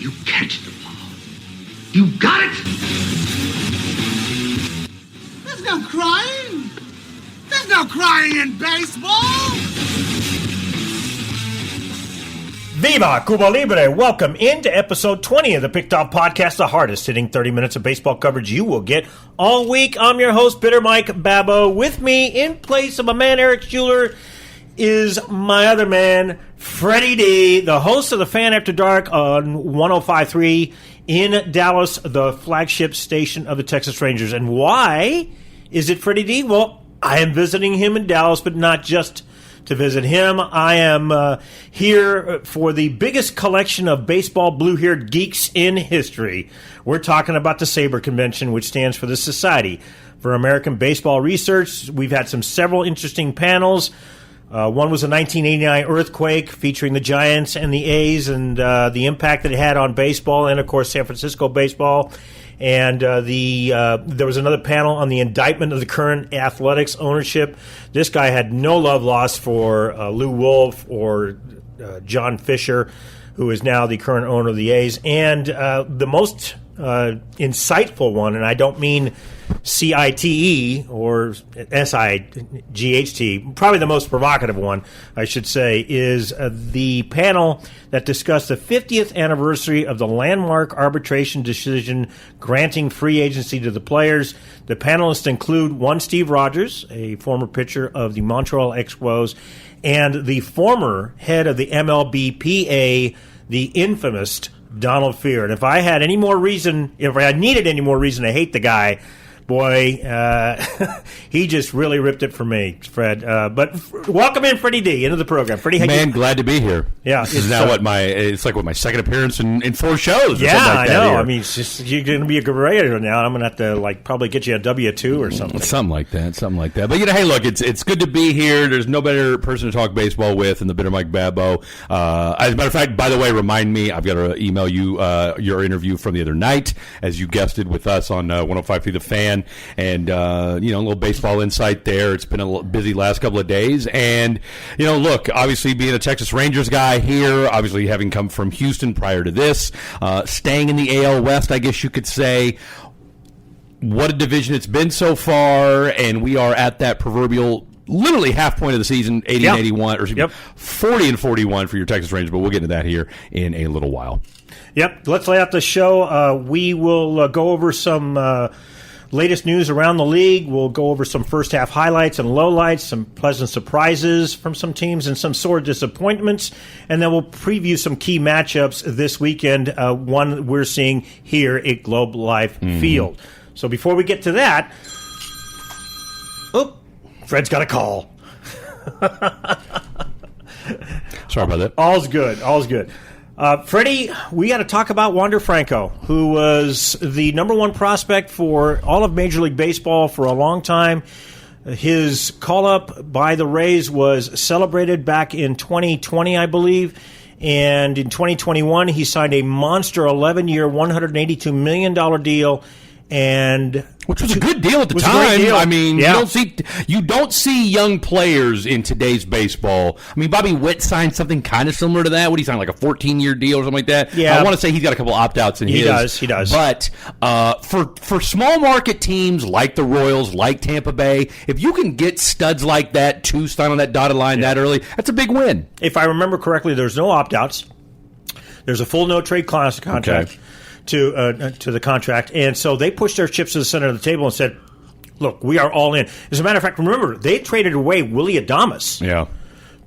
You catch the ball. You got it? There's no crying. There's no crying in baseball. Viva Cuba Libre! Welcome into episode 20 of the Picked Off Podcast, the hardest hitting 30 minutes of baseball coverage you will get all week. I'm your host, Bitter Mike Babbo. With me, in place of my man Eric Schuler, is my other man, Freddie D, the host of the Fan After Dark on 105.3 in Dallas, the flagship station of the Texas Rangers. And why is it Freddie D? Well, I am visiting him in Dallas, but not just to visit him. I am here for the biggest collection of baseball blue-haired geeks in history. We're talking about the SABR convention, which stands for the Society for American Baseball Research. We've had several interesting panels. One was a 1989 earthquake featuring the Giants and the A's and the impact that it had on baseball and, of course, San Francisco baseball. And there was another panel on the indictment of the current athletics ownership. This guy had no love lost for Lou Wolf or John Fisher, who is now the current owner of the A's. And the most insightful one, and I don't mean CITE or SIGHT, probably the most provocative one, I should say, is the panel that discussed the 50th anniversary of the landmark arbitration decision granting free agency to the players. The panelists include one Steve Rogers, a former pitcher of the Montreal Expos, and the former head of the MLBPA, the infamous Donald Fehr. And if I had any more reason, if I needed any more reason to hate the guy, boy, he just really ripped it for me, Fred. But welcome in, Freddie D, into the program. Freddie, man, glad to be here. Yeah, this is now it's like my second appearance in 4 shows. Or yeah, something like I know. Here. I mean, it's just, you're going to be a good writer now. I'm going to have to probably get you a W-2 or something. Something like that. But hey, look, it's good to be here. There's no better person to talk baseball with than the Bitter Mike Babbo. As a matter of fact, by the way, remind me, I've got to email you your interview from the other night, as you guested with us on 105.3 The Fan. And, a little baseball insight there. It's been a little busy last couple of days. And, look, obviously being a Texas Rangers guy here, obviously having come from Houston prior to this, staying in the AL West, I guess you could say. What a division it's been so far. And we are at that proverbial literally half point of the season, 80 and 81, or 40 and 41 for your Texas Rangers. But we'll get into that here in a little while. Yep. Let's lay out the show. We will go over some latest news around the league. We'll go over some first-half highlights and lowlights, some pleasant surprises from some teams, and some sore disappointments. And then we'll preview some key matchups this weekend, one we're seeing here at Globe Life Field. So before we get to that, Fred's got a call. Sorry about that. All's good. Freddie, we got to talk about Wander Franco, who was the number one prospect for all of Major League Baseball for a long time. His call-up by the Rays was celebrated back in 2020, I believe. And in 2021, he signed a monster 11-year, $182 million deal. Which was a good deal at the time. I mean, yeah. you don't see young players in today's baseball. I mean, Bobby Witt signed something kind of similar to that. What, he signed like a 14-year deal or something like that? Yeah. I want to say he's got a couple opt-outs in his. He does. But for small market teams like the Royals, like Tampa Bay, if you can get studs like that to sign on that dotted line that early, that's a big win. If I remember correctly, there's no opt-outs. There's a full no-trade contract. Okay. To the contract, and so they pushed their chips to the center of the table and said, look, we are all in. As a matter of fact, remember, they traded away Willie Adames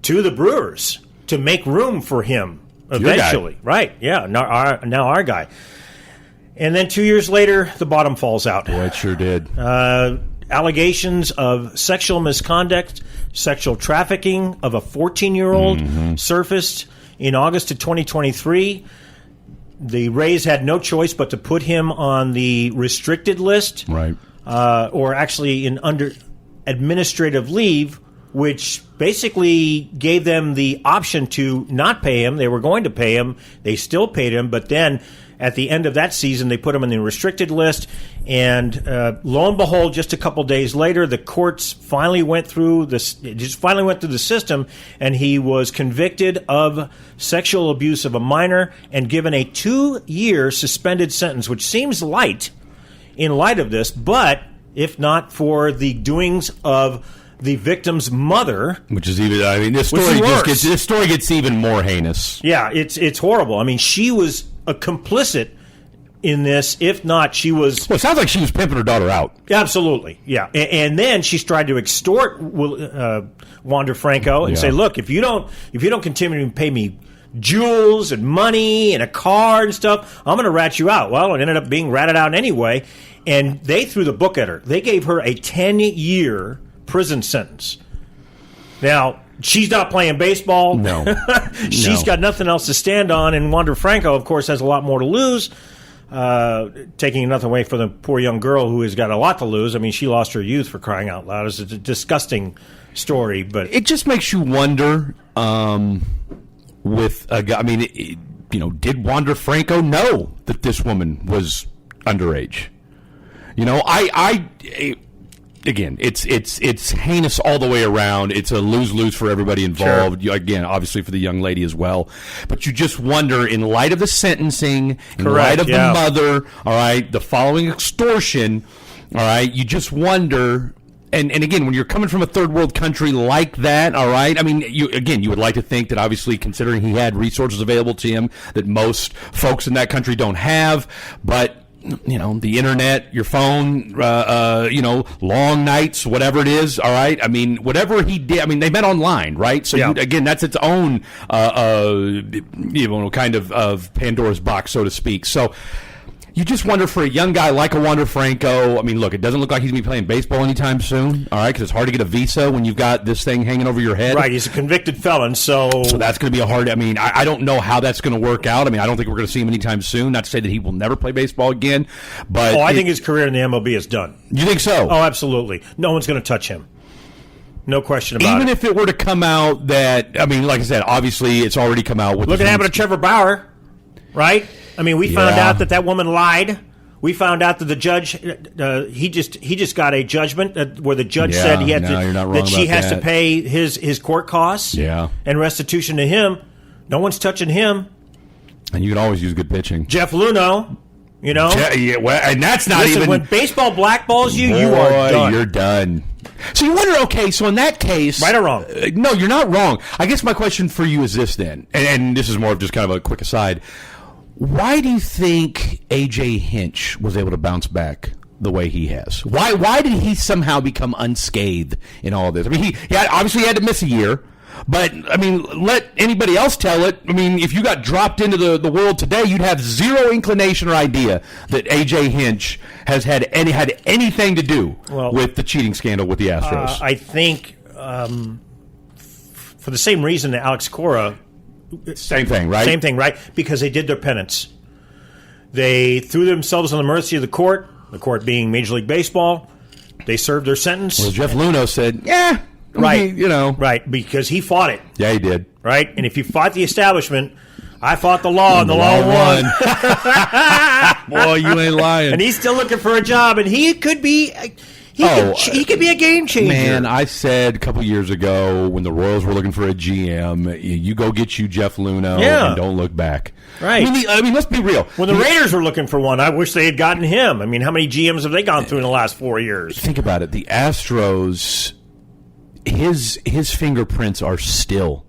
to the Brewers to make room for him eventually. Right, yeah, now our guy. And then 2 years later, the bottom falls out. Boy, it sure did. Allegations of sexual misconduct, sexual trafficking of a 14-year-old surfaced in August of 2023. The Rays had no choice but to put him on the restricted list, right? Or actually under administrative leave, which basically gave them the option to not pay him. They were going to pay him. They still paid him, but then At the end of that season, they put him in the restricted list, and lo and behold, just a couple days later, the courts finally went through the system, and he was convicted of sexual abuse of a minor and given a 2-year suspended sentence, which seems light in light of this, but if not for the doings of the victim's mother, which is even, I mean, this story gets even more heinous. Yeah, it's horrible. I mean, she was a complicit in this. If not, she was. Well, it sounds like she was pimping her daughter out. Absolutely, yeah. And then she's tried to extort Wander Franco and say, "Look, if you don't continue to pay me jewels and money and a car and stuff, I'm going to rat you out." Well, it ended up being ratted out anyway, and they threw the book at her. They gave her a 10-year prison sentence. Now, she's not playing baseball. No. She's got nothing else to stand on, and Wander Franco, of course, has a lot more to lose, taking nothing away from the poor young girl who has got a lot to lose. I mean, she lost her youth, for crying out loud. It's a disgusting story, but it just makes you wonder with a guy. I mean, did Wander Franco know that this woman was underage? Again, it's heinous all the way around. It's a lose-lose for everybody involved. Sure. Again, obviously for the young lady as well. But you just wonder, in light of the sentencing, in light of the mother, all right, the following extortion, all right, you just wonder. And again, when you're coming from a third world country like that, all right, I mean, you would like to think that obviously, considering he had resources available to him that most folks in that country don't have, but the internet, your phone, long nights, whatever it is, all right? I mean, whatever he did, I mean, they met online, right? So, again, that's its own, kind of Pandora's box, so to speak. So, you just wonder for a young guy like a Wander Franco. I mean, look, it doesn't look like he's going to be playing baseball anytime soon, all right, because it's hard to get a visa when you've got this thing hanging over your head. Right, he's a convicted felon, so that's going to be a hard. I mean, I don't know how that's going to work out. I mean, I don't think we're going to see him anytime soon. Not to say that he will never play baseball again, but I think his career in the MLB is done. You think so? Oh, absolutely. No one's going to touch him. No question about it. Even if it were to come out that, I mean, like I said, obviously it's already come out. Look what happened to Trevor Bauer, right? I mean, we found out that woman lied. We found out that the judge he just got a judgment where the judge said he had that she has to pay his court costs and restitution to him. No one's touching him. And you can always use good pitching. Jeff Luhnow, and that's not even when baseball blackballs you, you are done. You're done. So you wonder, okay, so in that case, right or wrong? No, you're not wrong. I guess my question for you is this then, and this is more of just kind of a quick aside. Why do you think A.J. Hinch was able to bounce back the way he has? Why did he somehow become unscathed in all of this? I mean, he obviously had to miss a year, but, I mean, let anybody else tell it. I mean, if you got dropped into the world today, you'd have zero inclination or idea that A.J. Hinch has had anything to do with the cheating scandal with the Astros. I think for the same reason that Alex Cora... Same thing, right? Because they did their penance. They threw themselves on the mercy of the court being Major League Baseball. They served their sentence. Well, Jeff Luhnow said, right, right, because he fought it. Yeah, he did. Right? And if you fought the establishment, I fought the law, and the law won. Boy, you ain't lying. And he's still looking for a job, and he could be... He could be a game changer. Man, I said a couple years ago when the Royals were looking for a GM, you go get you Jeff Luhnow and don't look back. Right. I mean, let's be real. When the Raiders were looking for one, I wish they had gotten him. I mean, how many GMs have they gone through in the last 4 years? Think about it. The Astros, his fingerprints are still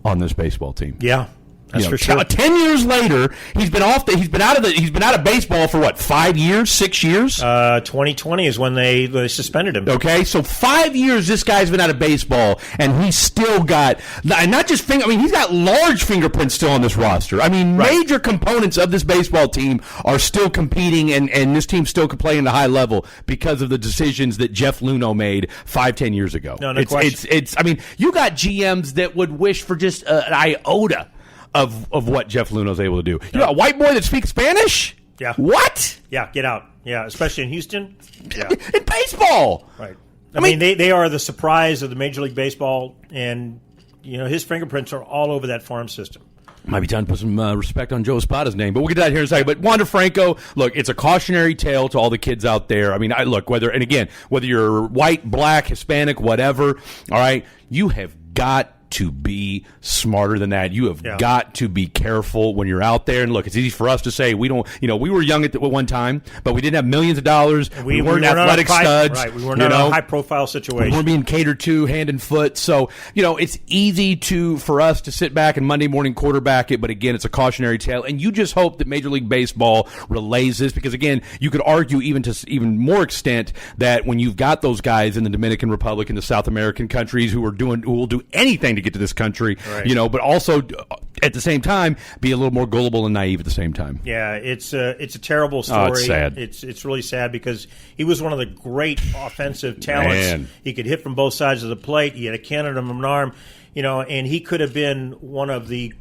on this baseball team. Yeah. That's for sure. 10 years later, he's been out of baseball for what, 5 years, 6 years? 2020 is when they suspended him. Okay, so 5 years this guy's been out of baseball, and he's still got not just he's got large fingerprints still on this roster. I mean, major components of this baseball team are still competing, and this team's still playing at a high level because of the decisions that Jeff Luhnow made 5-10 years ago. No question. I mean, you got GMs that would wish for just an iota of what Jeff Luhnow's able to do. You got a white boy that speaks Spanish? Yeah. What? Yeah, get out. Yeah, especially in Houston. Yeah. In baseball. Right. I mean, they are the surprise of the Major League Baseball, and his fingerprints are all over that farm system. Might be time to put some respect on Joe Espada's name, but we'll get to that here in a second. But Wander Franco, look, it's a cautionary tale to all the kids out there. I mean, whether you're white, black, Hispanic, whatever, all right, you have got to be smarter than that. You have got to be careful when you're out there. And look, it's easy for us to say we don't. We were young at one time, but we didn't have millions of dollars. We weren't athletic studs. Right, we were not in a high-profile situation. We weren't being catered to hand and foot. So it's easy for us to sit back and Monday morning quarterback it. But again, it's a cautionary tale, and you just hope that Major League Baseball relays this, because again, you could argue even more extent that when you've got those guys in the Dominican Republic and the South American countries who will do anything to get to this country, right. But also at the same time be a little more gullible and naive at the same time. Yeah, it's a terrible story. Oh, it's sad. It's really sad because he was one of the great offensive talents. Man. He could hit from both sides of the plate. He had a cannon of an arm, and he could have been one of the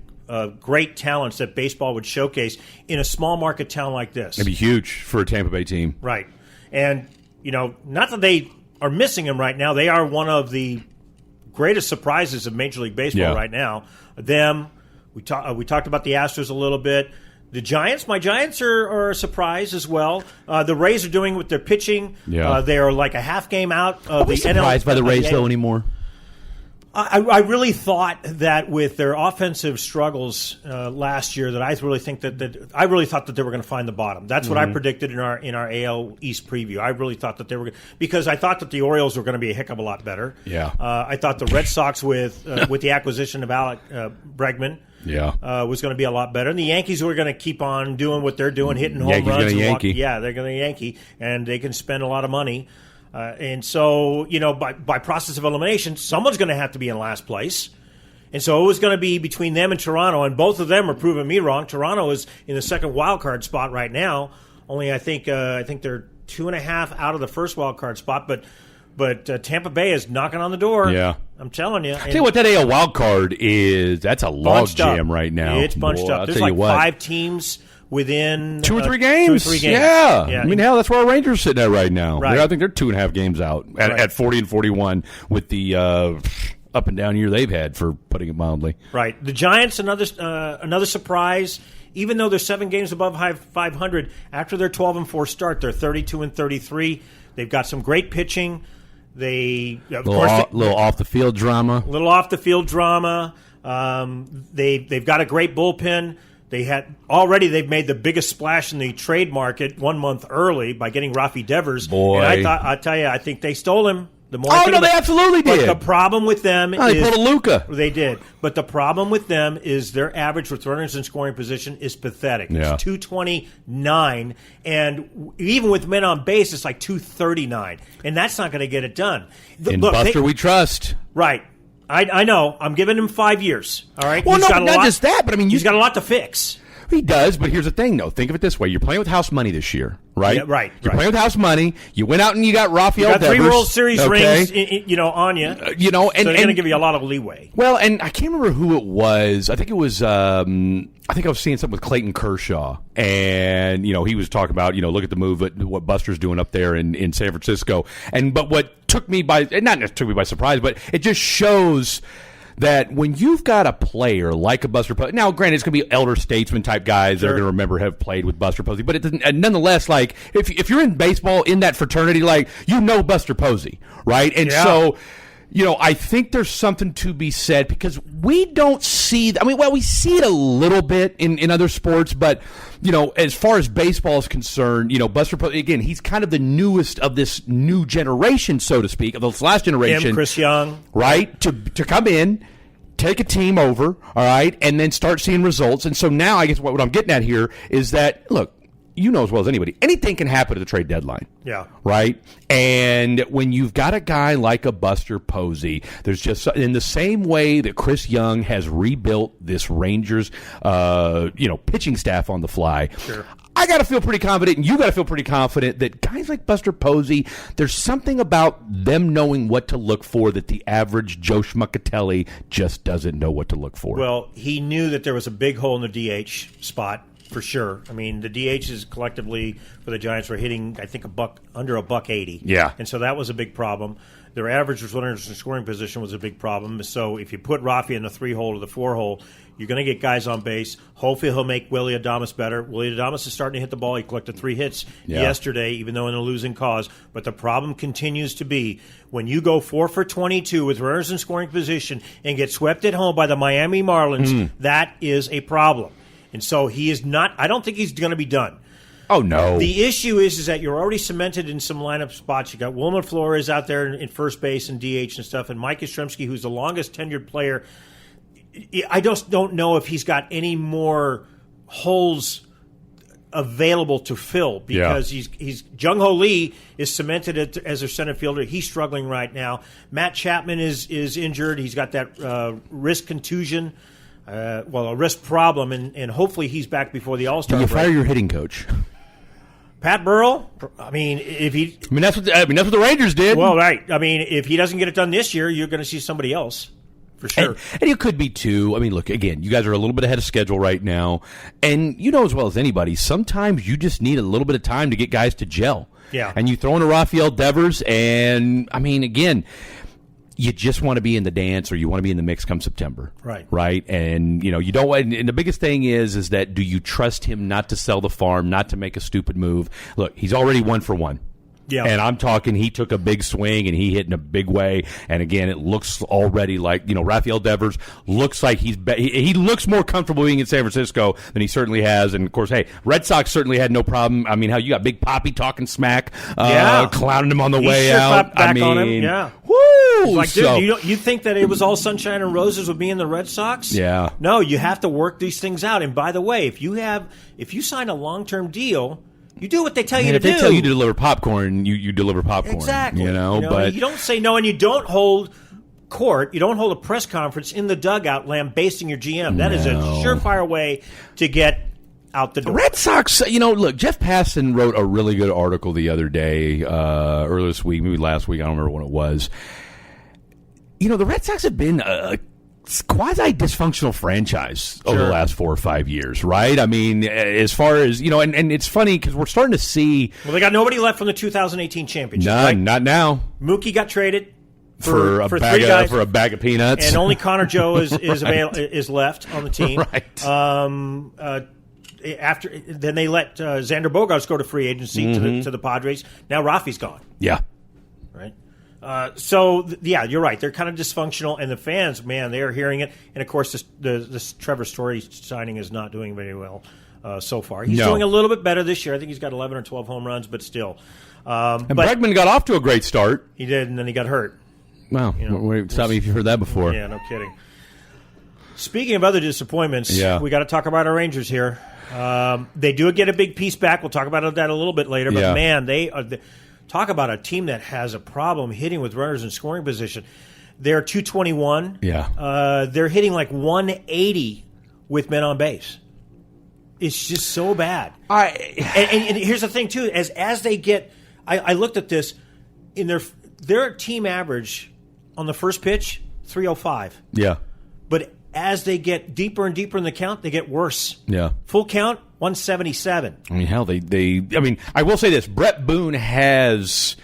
great talents that baseball would showcase in a small market town like this. It'd be huge for a Tampa Bay team. Right. And, not that they are missing him right now. They are one of the greatest surprises of Major League Baseball right now. We talked about the Astros a little bit. The Giants, my Giants are a surprise as well. The Rays are doing with their pitching. Yeah. They are like a half game out of the NL. Are we surprised by the Rays, though, anymore? I really thought that with their offensive struggles last year, that I really thought that they were going to find the bottom. That's what I predicted in our AL East preview. I really thought that they were because I thought that the Orioles were going to be a heck of a lot better. Yeah. I thought the Red Sox with the acquisition of Alec Bregman was going to be a lot better. And the Yankees were going to keep on doing what they're doing, hitting home runs. They're going to Yankee, and they can spend a lot of money. And so, by process of elimination, someone's going to have to be in last place. And so it was going to be between them and Toronto, and both of them are proving me wrong. Toronto is in the second wild card spot right now. Only I think they're 2.5 out of the first wild card spot, but Tampa Bay is knocking on the door. Yeah. I'm telling you. I tell you what, that AL wild card is, that's a log jam right now. It's bunched up. There's like 5 teams within 2 or 3 games. 2 or 3 games. Yeah. I mean, hell, that's where our Rangers are sitting at right now. Right. I think they're 2.5 games out at 40 and 41 with the up and down year they've had, for putting it mildly. Right. The Giants, another surprise. Even though they're 7 games above 500, after their 12-4 start, they're 32-33. They've got some great pitching. Little off the field drama. Little off the field drama. They've got a great bullpen. They've made the biggest splash in the trade market 1 month early by getting Rafi Devers. Boy, and I think they stole him. They absolutely did. But the problem with them is they pulled a Luka. They did. But the problem with them is their average with runners in scoring position is pathetic. Yeah. It's 229, and even with men on base, it's like 239, and that's not going to get it done. Buster, we trust. Right. I know. I'm giving him 5 years. All right. Well, not just that, but I mean, he's got a lot to fix. He does, but here's the thing, though. Think of it this way: you're playing with house money this year, right? Yeah, right. You're playing with house money. You went out and you got Rafael Devers. 3 World Series rings, on you. And so they're going to give you a lot of leeway. Well, and I can't remember who it was. I think it was. I think I was seeing something with Clayton Kershaw, and he was talking about look at the move at what Buster's doing up there in San Francisco, but what took me by surprise, but it just shows that when you've got a player like a Buster Posey, now granted it's going to be elder statesman type guys that are going to remember have played with Buster Posey, but nonetheless, like if you're in baseball in that fraternity, like Buster Posey, right? And so I think there's something to be said because we don't see. We see it a little bit in other sports, but as far as baseball is concerned, Buster Posey, again, he's kind of the newest of this new generation, so to speak, of this last generation. Chris Young, right? To come in, take a team over, all right, and then start seeing results. And so now, I guess what I'm getting at here is that look. As well as anybody, anything can happen at the trade deadline. Yeah. Right? And when you've got a guy like a Buster Posey, there's just, in the same way that Chris Young has rebuilt this Rangers, pitching staff on the fly. Sure. I got to feel pretty confident, and you got to feel pretty confident that guys like Buster Posey, there's something about them knowing what to look for that the average Joe Schmuckatelli just doesn't know what to look for. Well, he knew that there was a big hole in the DH spot. for sure. I mean, the DHs collectively for the Giants were hitting, I think, under $180. Yeah. And so that was a big problem. Their average runners in scoring position was a big problem. So if you put Rafi in the 3-hole or the 4-hole, you're going to get guys on base. Hopefully he'll make Willie Adames better. Willie Adames is starting to hit the ball. He collected 3 hits yesterday, even though in a losing cause. But the problem continues to be when you go 4 for 22 with runners in scoring position and get swept at home by the Miami Marlins, that is a problem. And so he is not – I don't think he's going to be done. Oh, no. The issue is that you're already cemented in some lineup spots. You got Wilmer Flores out there in first base and DH and stuff, and Mike Yastrzemski, who's the longest tenured player. I just don't know if he's got any more holes available to fill because he's Jung Ho Lee is cemented as their center fielder. He's struggling right now. Matt Chapman is injured. He's got that wrist contusion. A wrist problem, and hopefully he's back before the All-Star break. You fire your hitting coach. Pat Burrell, that's what the Rangers did. Well, right. I mean, if he doesn't get it done this year, you're going to see somebody else for sure. And it could be too. I mean, look, again, you guys are a little bit ahead of schedule right now, and you know as well as anybody, sometimes you just need a little bit of time to get guys to gel. Yeah. And you throw in a Rafael Devers, and I mean, again, you just want to be in the dance or you want to be in the mix come September. Right. And, you don't want, and the biggest thing is that do you trust him not to sell the farm, not to make a stupid move? Look, he's already 1 for 1. Yeah. And I'm talking he took a big swing and he hit in a big way. And again, it looks already like, Rafael Devers looks like he looks more comfortable being in San Francisco than he certainly has. And of course, hey, Red Sox certainly had no problem. I mean, how you got Big Poppy talking smack, clowning him on the way out. Back on him. Yeah. Woo! Like, dude, you think that it was all sunshine and roses with me and the Red Sox? Yeah. No, you have to work these things out. And by the way, if you sign a long-term deal, you do what they tell you to do. If they tell you to deliver popcorn, you deliver popcorn. Exactly. But you don't say no, and you don't hold court. You don't hold a press conference in the dugout lambasting your GM. That is a surefire way to get out the door. Red Sox, look, Jeff Passan wrote a really good article the other day, earlier this week, maybe last week, I don't remember when it was. The Red Sox have been a quasi-dysfunctional franchise over the last 4 or 5 years, right? I mean, as far as, and it's funny because we're starting to see... Well, they got nobody left from the 2018 championship, None, right? Not now. Mookie got traded for a bag of peanuts. And only Connor Joe is left on the team. Right. Then they let Xander Bogaerts go to free agency to the Padres. Now Rafi's gone. Yeah. Right. You're right. They're kind of dysfunctional, and the fans, man, they are hearing it. And of course, this Trevor Story signing is not doing very well so far. He's doing a little bit better this year. I think he's got 11 or 12 home runs, but still. And Bregman got off to a great start. He did, and then he got hurt. Wow. Stop me if you've heard that before. Yeah, no kidding. Speaking of other disappointments, we got to talk about our Rangers here. They do get a big piece back. We'll talk about that a little bit later. But, man, they are talk about a team that has a problem hitting with runners in scoring position. They're 221. Yeah. They're hitting like 180 with men on base. It's just so bad. And here's the thing, too. As they get – I looked at this. In their team average on the first pitch, 305. Yeah. But as they get deeper and deeper in the count, they get worse. Yeah. Full count, 177. I mean, hell, I will say this. Brett Boone has,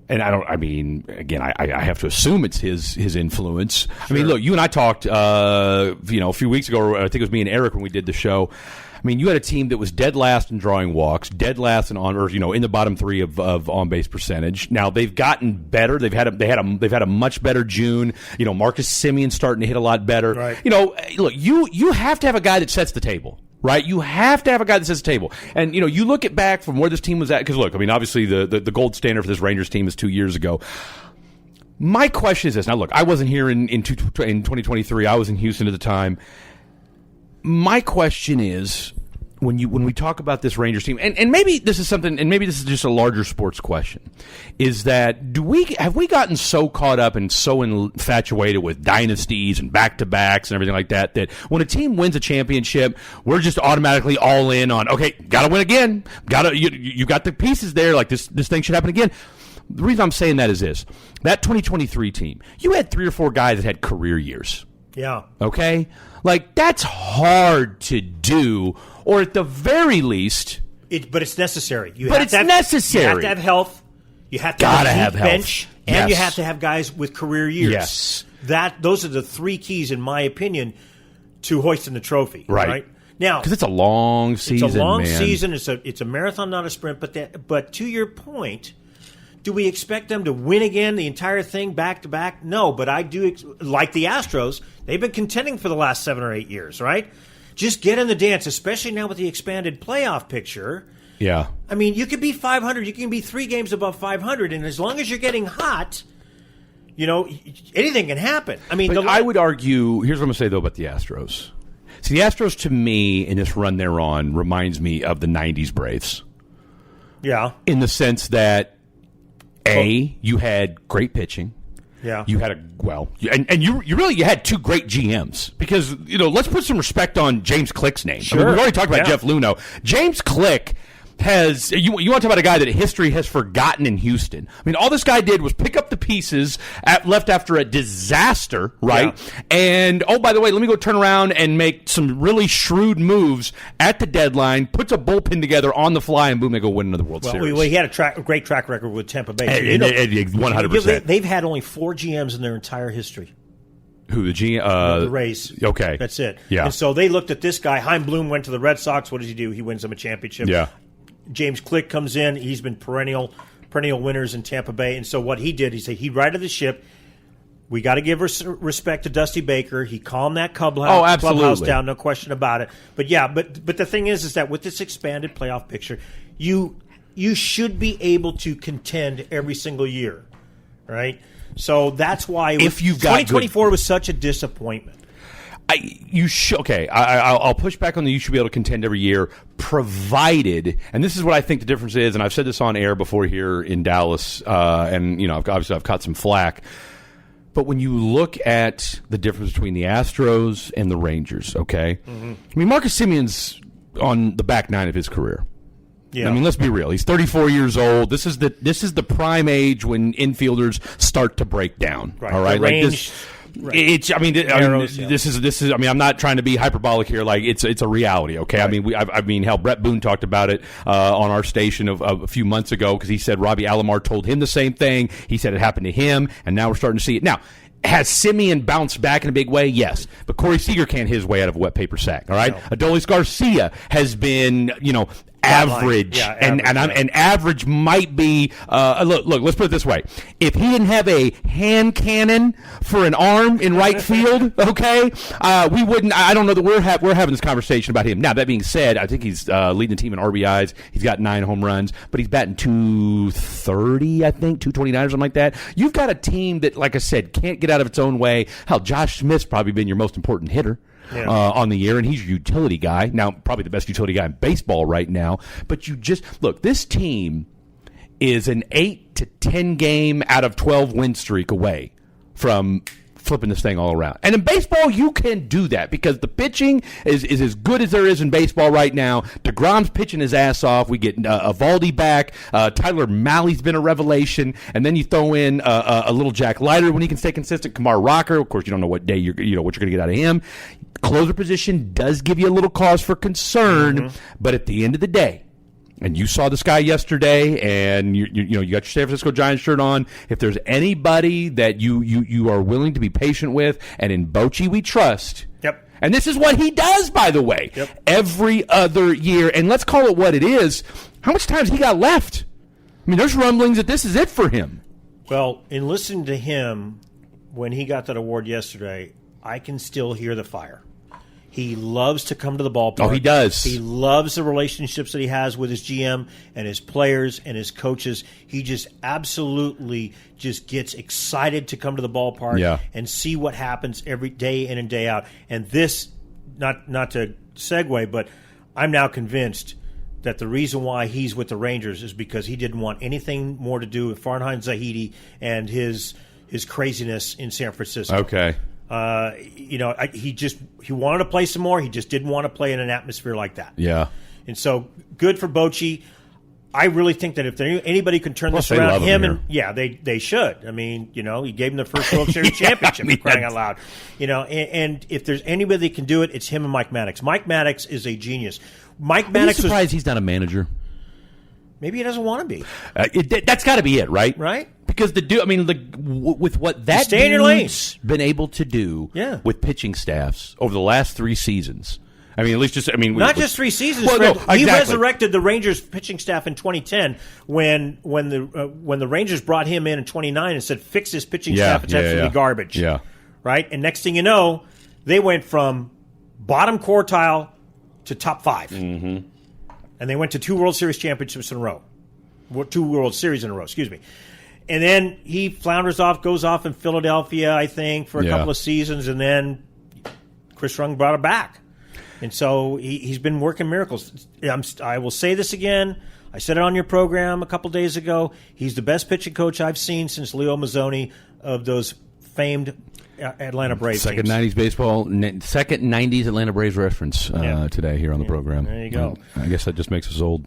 and again, I have to assume it's his influence. Sure. I mean, look, you and I talked, a few weeks ago, I think it was me and Eric when we did the show. I mean, you had a team that was dead last in drawing walks, dead last in in the bottom 3 of on base percentage. Now they've gotten better. They've had a much better June. Marcus Semion's starting to hit a lot better. Right. Look, you have to have a guy that sets the table. Right, you have to have a guy that sets the table, and you look at back from where this team was at. Because look, I mean, obviously the gold standard for this Rangers team is 2 years ago. My question is this: now, look, I wasn't here in 2023. I was in Houston at the time. My question is, when we talk about this Rangers team, and maybe this is something, and maybe this is just a larger sports question, is that have we gotten so caught up and so infatuated with dynasties and back-to-backs and everything like that when a team wins a championship, we're just automatically all in on, okay, gotta win again, you got the pieces there, like this thing should happen again. The reason I'm saying that is this: that 2023 team, you had 3 or 4 guys that had career years. Yeah. Okay? Like, that's hard to do, or at the very least... But it's necessary. Necessary. You have to have health. You have to have a deep bench. And you have to have guys with career years. Yes. Those are the three keys, in my opinion, to hoisting the trophy. Right. Now, because it's a long season. It's a long man. season. It's a marathon, not a sprint. But to your point, do we expect them to win again, the entire thing, back to back? No, but I do. Like the Astros, they've been contending for the last 7 or 8 years, right? Just get in the dance, especially now with the expanded playoff picture. Yeah. I mean, you could be 500. You can be 3 games above 500, and as long as you're getting hot, anything can happen. I mean, I would argue. Here's what I'm going to say though about the Astros. See, the Astros, to me, in this run they're on, reminds me of the '90s Braves. Yeah. In the sense that, you had great pitching. Yeah. You had you had 2 great GMs because let's put some respect on James Click's name. Sure. I mean, we've already talked about Jeff Luhnow. James Click has you want to talk about a guy that history has forgotten in Houston. I mean, all this guy did was pick up the pieces left after a disaster, right? Yeah. And by the way, let me go turn around and make some really shrewd moves at the deadline. Puts a bullpen together on the fly, and boom, they go win another World Series. Well, he had a great track record with Tampa Bay. 100%. They've had only 4 GMs in their entire history. Who, the GM? The Rays. Okay. That's it. Yeah. And so they looked at this guy. Chaim Bloom went to the Red Sox. What does he do? He wins them a championship. Yeah. James Click comes in. He's been perennial winners in Tampa Bay. And so what he did, he righted the ship. We got to give respect to Dusty Baker. He calmed that clubhouse down, no question about it. But but the thing is that with this expanded playoff picture, you should be able to contend every single year, right? So that's why 2024 was such a disappointment. I'll push back on the you should be able to contend every year, provided, and this is what I think the difference is, and I've said this on air before here in Dallas, and I've caught some flack. But when you look at the difference between the Astros and the Rangers, okay, I mean Marcus Semion's on the back 9 of his career. Yeah. I mean, let's be real. He's 34 years old. This is the prime age when infielders start to break down. Right. All right, like this. Right. This is. I mean, I'm not trying to be hyperbolic here. Like it's a reality. Okay. Right. I mean, hell, Brett Boone talked about it on our station of a few months ago because he said Robbie Alomar told him the same thing. He said it happened to him, and now we're starting to see it. Now, has Semien bounced back in a big way? Yes, but Corey Seager can't hit his way out of a wet paper sack. All right, no. Adolis Garcia has been average, and average might be. Look. Let's put it this way: if he didn't have a hand cannon for an arm in right field, okay, we wouldn't. I don't know that we're having this conversation about him. Now that being said, I think he's leading the team in RBIs. He's got 9 home runs, but he's batting 230, I think 229 or something like that. You've got a team that, like I said, can't get out of its own way. Hell, Josh Smith's probably been your most important hitter. Yeah. On the year, and he's your utility guy. Now, probably the best utility guy in baseball right now. But you just look, this team is an 8 to 10 game out of 12 win streak away from flipping this thing all around. And in baseball, you can do that because the pitching is as good as there is in baseball right now. DeGrom's pitching his ass off. We get Evaldi back. Tyler Malley's been a revelation. And then you throw in a little Jack Leiter when he can stay consistent. Kamar Rocker, of course, you don't know what day what you're going to get out of him. Closer position does give you a little cause for concern, but at the end of the day, and you saw this guy yesterday, and you got your San Francisco Giants shirt on. If there's anybody that you are willing to be patient with, and in Bochy we trust. Yep. And this is what he does, by the way. Yep. Every other year, and let's call it what it is. How much time's he got left? I mean, there's rumblings that this is it for him. Well, in listening to him when he got that award yesterday, I can still hear the fire. He loves to come to the ballpark. Oh, he does. He loves the relationships that he has with his GM and his players and his coaches. He just absolutely just gets excited to come to the ballpark and see what happens every day in and day out. And this, not to segue, but I'm now convinced that the reason why he's with the Rangers is because he didn't want anything more to do with Farhan Zahidi and his craziness in San Francisco. Okay. He wanted to play some more. He just didn't want to play in an atmosphere like that. Yeah. And so good for Bochy. I really think that if anybody can turn Plus this they around, love him him here. and they should. I mean, he gave him the first World Series championship, for crying out loud. And if there's anybody that can do it, it's him and Mike Maddox. Mike Maddox is a genius. Mike Maddox I'm surprised he's not a manager. Maybe he doesn't want to be. That's got to be it, right? Right. Because with what that stay in your lane. dude's been able to do Yeah. with pitching staffs over the last 3 seasons. I mean, at least Not just 3 seasons. Well, Fred. no, exactly. He resurrected the Rangers pitching staff in 2010 when the Rangers brought him in 29 and said, "Fix this pitching staff. It's absolutely garbage." Yeah. Right. And next thing you know, they went from bottom quartile to top 5. Mm-hmm. And they went to 2 World Series championships in a row. 2 World Series in a row, excuse me. And then he flounders off, goes off in Philadelphia, I think, for a couple of seasons, and then Chris Rung brought him back. And so he's been working miracles. I will say this again. I said it on your program a couple days ago. He's the best pitching coach I've seen since Leo Mazzoni of those famed Atlanta Braves second teams. 90s baseball, second 90s Atlanta Braves reference today here on the program. There you go. I guess that just makes us old.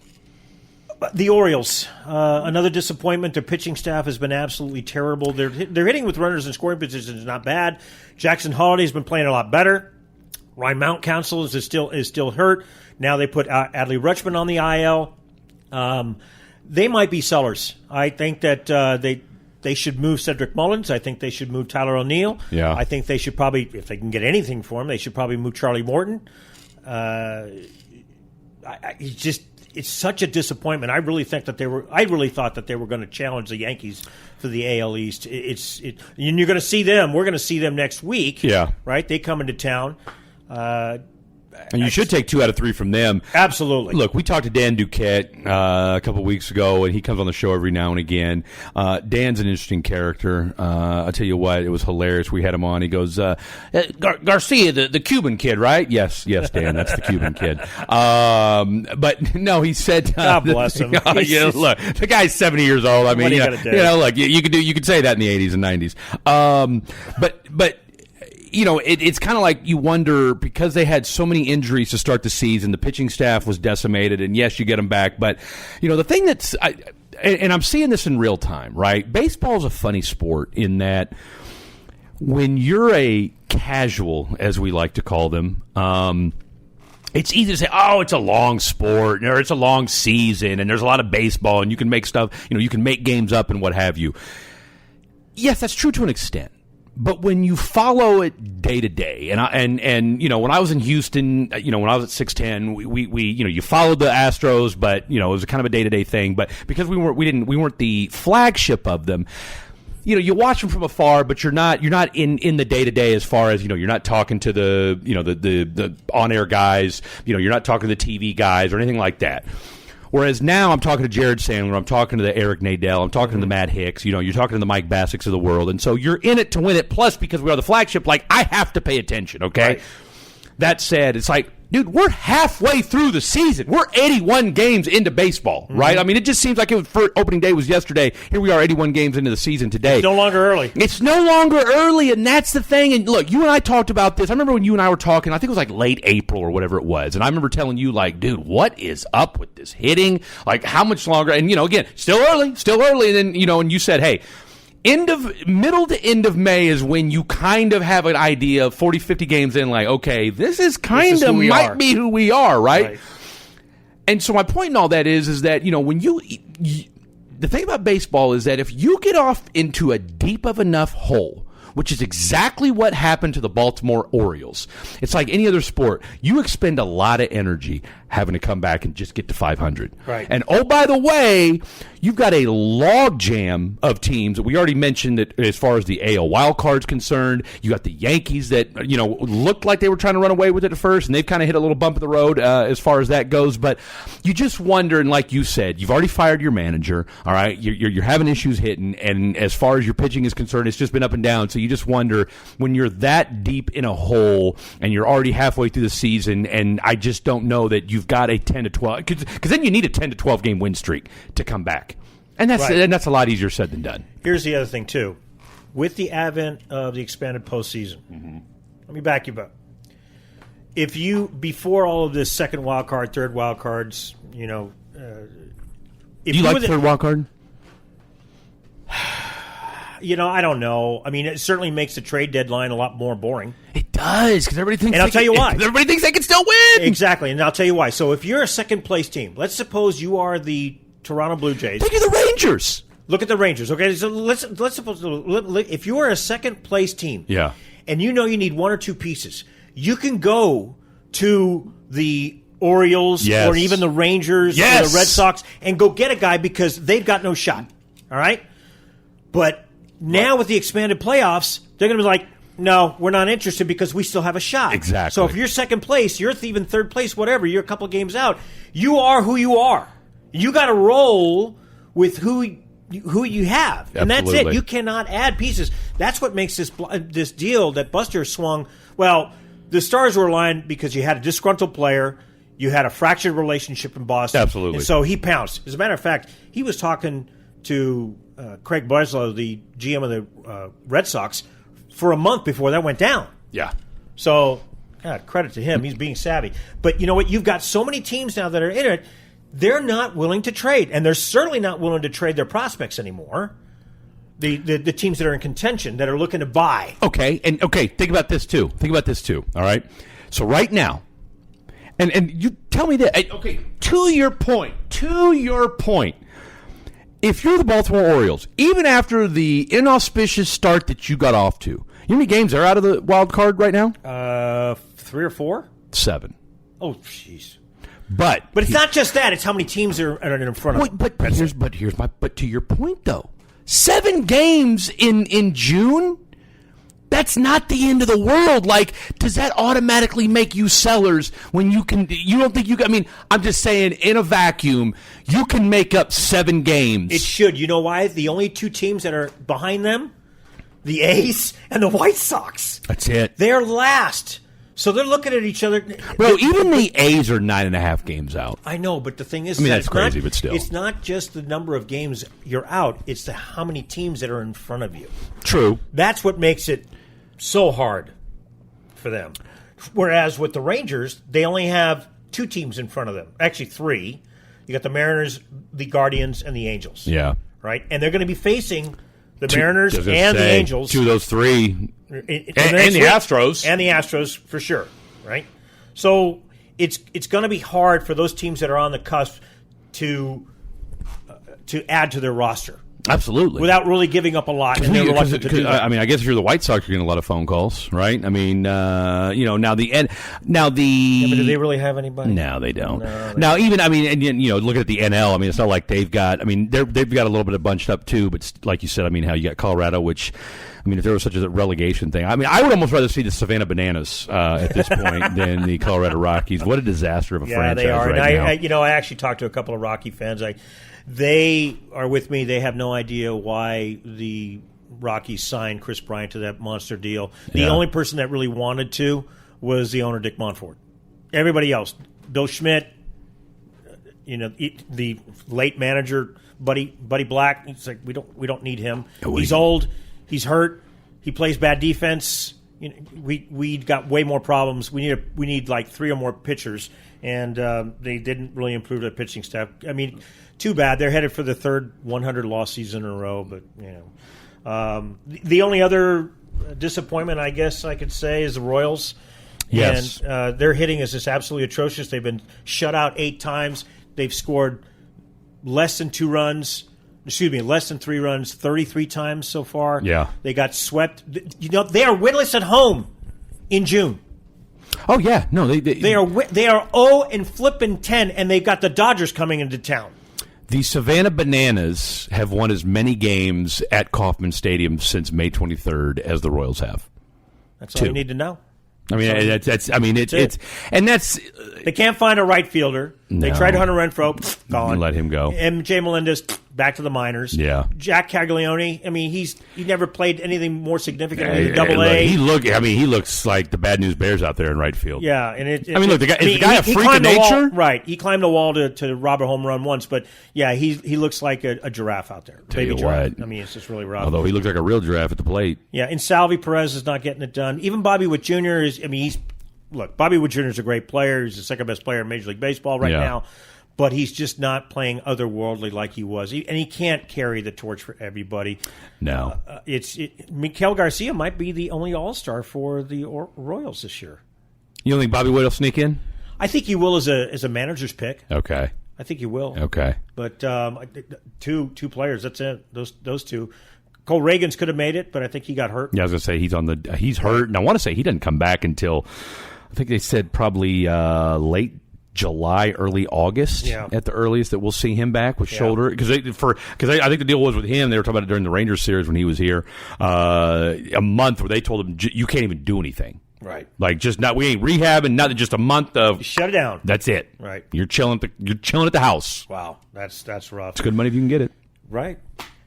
The Orioles, another disappointment. Their pitching staff has been absolutely terrible. They're hitting with runners in scoring positions, not bad. Jackson Holliday's been playing a lot better. Ryan Mountcastle is still hurt. Now they put Adley Rutschman on the IL. They might be sellers. I think that they should move Cedric Mullins. I think they should move Tyler O'Neill. Yeah. I think they should probably, if they can get anything for him, they should probably move Charlie Morton. It's such a disappointment. I really thought that they were going to challenge the Yankees for the AL East. And you're going to see them. We're going to see them next week. Yeah. Right? They come into town. And you should take 2 out of 3 from them. Absolutely. Look, we talked to Dan Duquette a couple weeks ago, and he comes on the show every now and again. Dan's an interesting character. I'll tell you what, it was hilarious. We had him on. He goes, Garcia, the Cuban kid, right? Yes, Dan, that's the Cuban kid. But no, he said, God bless him. Look, the guy's 70 years old. I mean, look, you could say that in the 80s and 90s. But it's kind of like you wonder, because they had so many injuries to start the season, the pitching staff was decimated, and yes, you get them back. But, the thing and I'm seeing this in real time, right? Baseball's a funny sport in that when you're a casual, as we like to call them, it's easy to say, oh, it's a long sport, or it's a long season, and there's a lot of baseball, and you can make stuff, you can make games up and what have you. Yes, that's true to an extent. But when you follow it day to day, and when I was in Houston, when I was at 610, we you followed the Astros, but it was kind of a day to day thing. But because we weren't the flagship of them, you watch them from afar, but you're not in the day to day as far as you're not talking to the on air guys, you're not talking to the TV guys or anything like that. Whereas now I'm talking to Jared Sandler, I'm talking to the Eric Nadel, I'm talking to the Matt Hicks, you're talking to the Mike Bassicks of the world. And so you're in it to win it. Plus, because we are the flagship, I have to pay attention, okay? Right. That said, it's like, dude, we're halfway through the season. We're 81 games into baseball, right? I mean, it just seems like opening day was yesterday. Here we are 81 games into the season today. It's no longer early. It's no longer early, and that's the thing. And look, you and I talked about this. I remember when you and I were talking, I think it was late April or whatever it was. And I remember telling you, dude, what is up with this hitting? How much longer? And, again, still early. And then, and you said, hey, middle to end of May is when you kind of have an idea of 40, 50 games in, okay, this is kind of might be who we are, right? And so my point in all that is that, when the thing about baseball is that if you get off into a deep of enough hole, which is exactly what happened to the Baltimore Orioles. It's like any other sport. You expend a lot of energy having to come back and just get to 500. Right. And, oh, by the way, you've got a log jam of teams. We already mentioned that as far as the AL wild card's concerned. You got the Yankees that, looked like they were trying to run away with it at first, and they've kind of hit a little bump in the road as far as that goes. But you just wonder, and like you said, you've already fired your manager, all right? You're having issues hitting, and as far as your pitching is concerned, it's just been up and down. So you just wonder, when you're that deep in a hole and you're already halfway through the season, and I just don't know that you've got a 10 to 12, because then you need a 10 to 12 game win streak to come back. And that's a lot easier said than done. Here's the other thing, too. With the advent of the expanded postseason, let me back you up. If you, before all of this second wild card, third wild cards, if Do you like the third wild card? I don't know. I mean, it certainly makes the trade deadline a lot more boring. It does, because everybody thinks. And I'll tell you why. Everybody thinks they can still win. Exactly, and I'll tell you why. So if you're a second-place team, let's suppose you are the Toronto Blue Jays. Think of the Rangers. Look at the Rangers. Okay, so let's suppose if you are a second-place team, yeah, and you need one or two pieces, you can go to the Orioles or even the Rangers or the Red Sox and go get a guy because they've got no shot. All right, but now with the expanded playoffs, they're going to be like, no, we're not interested because we still have a shot. Exactly. So if you're second place, you're even third place, whatever, you're a couple of games out. You are who you are. You got to roll with who you have, and that's it. You cannot add pieces. That's what makes this deal that Buster swung. Well, the stars were aligned because you had a disgruntled player, you had a fractured relationship in Boston. Absolutely. And so he pounced. As a matter of fact, he was talking to Craig Breslow, the GM of the Red Sox, for a month before that went down. Yeah. So, God, credit to him. He's being savvy. But you know what? You've got so many teams now that are in it. They're not willing to trade, and they're certainly not willing to trade their prospects anymore. The teams that are in contention, that are looking to buy. Okay, think about this too. All right. So right now, and you tell me that. Okay, to your point. If you're the Baltimore Orioles, even after the inauspicious start that you got off to, you know how many games are out of the wild card right now? 3 or 4? 7. Oh, jeez. But it's not just that; it's how many teams are in front of them. But to your point though, 7 games in June. That's not the end of the world. Like, does that automatically make you sellers when you don't think you can? I mean, I'm just saying, in a vacuum, you can make up 7 games. It should. You know why? The only 2 teams that are behind them, the A's and the White Sox. That's it. They're last. So they're looking at each other. Bro, even the A's are 9.5 games out. I know, but the thing is, that's crazy, but still. It's not just the number of games you're out. It's how many teams that are in front of you. True. That's what makes it so hard for them. Whereas with the Rangers, they only have 2 teams in front of them. Actually, 3. You got the Mariners, the Guardians, and the Angels. Yeah. Right? And they're going to be facing the Mariners and the Angels. 2 of those 3. And the Astros. And the Astros, for sure. Right? So it's going to be hard for those teams that are on the cusp to add to their roster. Absolutely. Without really giving up a lot. And they're reluctant to do that. I mean, I guess if you're the White Sox, you're getting a lot of phone calls, right? I mean, now the... Yeah, but do they really have anybody? No, they don't. Now, even, I mean, and looking at the NL, I mean, it's not like they've got... I mean, they've got a little bit of bunched up, too, but like you said, I mean, how you got Colorado, which... I mean, if there was such a relegation thing, I mean, I would almost rather see the Savannah Bananas at this point than the Colorado Rockies. What a disaster of a franchise they are. right now. I actually talked to a couple of Rocky fans. They are with me. They have no idea why the Rockies signed Chris Bryant to that monster deal. The only person that really wanted to was the owner, Dick Monfort. Everybody else, Bill Schmidt, the late manager, Buddy Black. It's like we don't need him. He's old. He's hurt. He plays bad defense. We got way more problems. We need like 3 or more pitchers, and they didn't really improve their pitching staff. I mean, too bad. They're headed for the 3rd 100-loss season in a row. But the only other disappointment, I guess I could say, is the Royals. Yes, and their hitting is just absolutely atrocious. They've been shut out 8 times. They've scored less than 3 runs 33 times so far. Yeah. They got swept. They are winless at home in June. Oh, yeah. No, they are 0 and flipping 10, and they've got the Dodgers coming into town. The Savannah Bananas have won as many games at Kauffman Stadium since May 23rd as the Royals have. That's all you need to know. I mean, they can't find a right fielder. No. They tried Hunter Renfroe, gone. Let him go. MJ Melendez, back to the minors. Yeah. Jack Caglione. I mean, he never played anything more significant than Double-A. He looks like the Bad News Bears out there in right field. Yeah, and is the guy a freak of nature? Right. He climbed the wall to rob a home run once, but yeah, he looks like a giraffe out there. Tell you giraffe. what. I mean, it's just really rough. Although he looks like a real giraffe at the plate. Yeah, and Salvi Perez is not getting it done. Even Bobby Witt Jr. Bobby Witt Jr. is a great player. He's the second best player in Major League Baseball right now. but he's just not playing otherworldly like he was. And he can't carry the torch for everybody. No. Miguel Garcia might be the only All-Star for the Royals this year. You don't think Bobby Witt will sneak in? I think he will as a manager's pick. Okay. I think he will. Okay. But two players, that's it. Those two. Cole Reagans could have made it, but I think he got hurt. Yeah, I was going to say he's hurt. And I want to say he doesn't come back until, I think they said probably late July, early August at the earliest that we'll see him back with shoulder. Because I think the deal was with him, they were talking about it during the Rangers series when he was here, a month where they told him, you can't even do anything. Right. Like we ain't rehabbing, nothing, just a month of shut it down. That's it. Right. You're chilling at the house. Wow. That's rough. It's good money if you can get it. Right.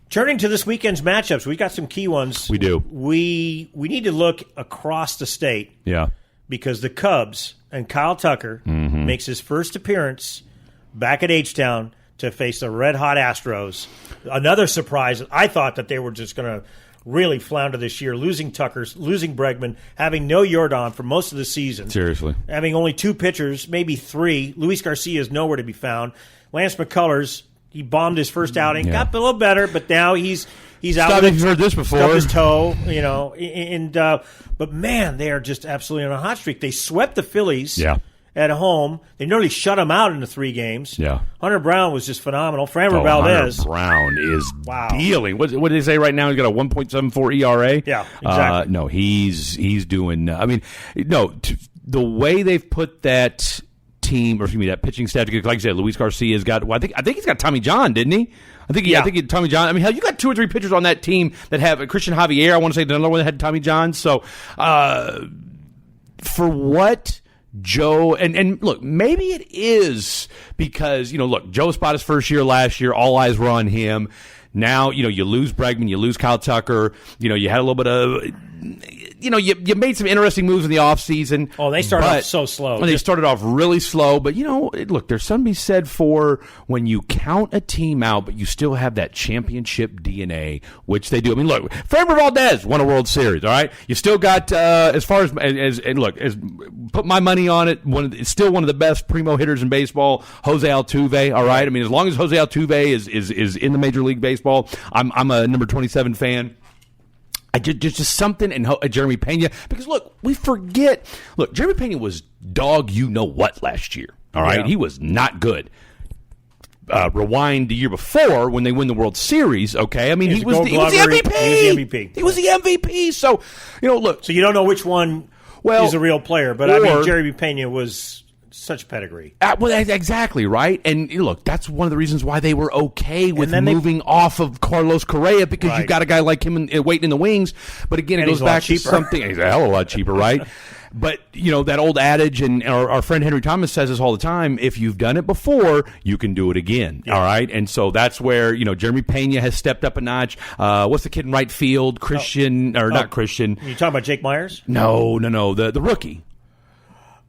Turning to this weekend's matchups, we got some key ones. We do. We need to look across the state. Yeah. Because the Cubs and Kyle Tucker makes his first appearance back at H-Town to face the red-hot Astros. Another surprise. I thought that they were just going to really flounder this year, losing Tucker, losing Bregman, having no Yordan for most of the season. Seriously. Having only 2 pitchers, maybe 3. Luis Garcia is nowhere to be found. Lance McCullers, he bombed his first outing, got a little better, but now he's out. You've heard this before. Stubbed his toe, but man, they are just absolutely on a hot streak. They swept the Phillies at home. They nearly shut them out in the 3 games. Yeah. Hunter Brown was just phenomenal. Framber Valdez. Hunter Brown is dealing. What do they say right now? He's got a 1.74 ERA. Yeah, exactly. No, he's doing. The way they've put that team, or excuse me, that pitching staff together. Like I said, Luis Garcia's got. Well, I think he's got Tommy John, didn't he? I think Tommy John. I mean, hell, you got 2 or 3 pitchers on that team that have Christian Javier. I want to say another one that had Tommy John. So, for what Joe and look, maybe it is because look, Joe spot his first year last year. All eyes were on him. Now, you lose Bregman, you lose Kyle Tucker. You had a little bit of. You made some interesting moves in the offseason. Oh, they started off so slow. They started off really slow. But, look, there's something to be said for when you count a team out, but you still have that championship DNA, which they do. I mean, look, Framber Valdez won a World Series, all right? You still got, as far as put my money on it, it's still one of the best primo hitters in baseball, Jose Altuve, all right? I mean, as long as Jose Altuve is in the Major League Baseball, I'm a number 27 fan. Just something, and Jeremy Pena, because look, we forget. Look, Jeremy Pena was dog you-know-what last year, all right? Yeah. He was not good. Rewind the year before when they win the World Series, okay? I mean, he was the MVP. He was the MVP. He was the MVP. So, look. So you don't know which one is a real player, but Jeremy Pena was such pedigree. Well, exactly, right? And look, that's one of the reasons why they were okay with moving off of Carlos Correa, because you've got a guy like him waiting in the wings. But again, it goes back to something. He's a hell of a lot cheaper, right? But, that old adage, and our friend Henry Thomas says this all the time, if you've done it before, you can do it again, all right? And so that's where, Jeremy Pena has stepped up a notch. What's the kid in right field? Not Christian. You talking about Jake Myers? No, the rookie.